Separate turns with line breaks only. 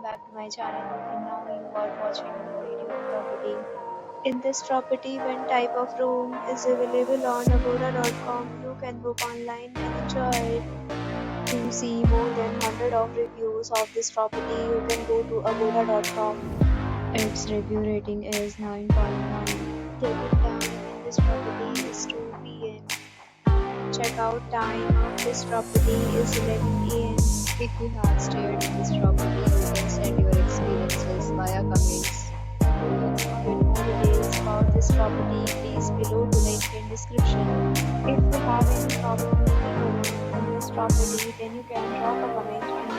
back to my channel, and now you are watching a video property. In this property, one type of room is available on agoda.com. You can book online and enjoy it. To see more than 100 of reviews of this property, you can go to agoda.com. Its review rating is 9.9. Check-in time in this property is 2 p.m. Checkout time of this property is 11 a.m. If you have stayed in this property, you can send your experiences via comments. For more details about this property, please below the link in description. If you have any problem in this property, then you can drop a comment in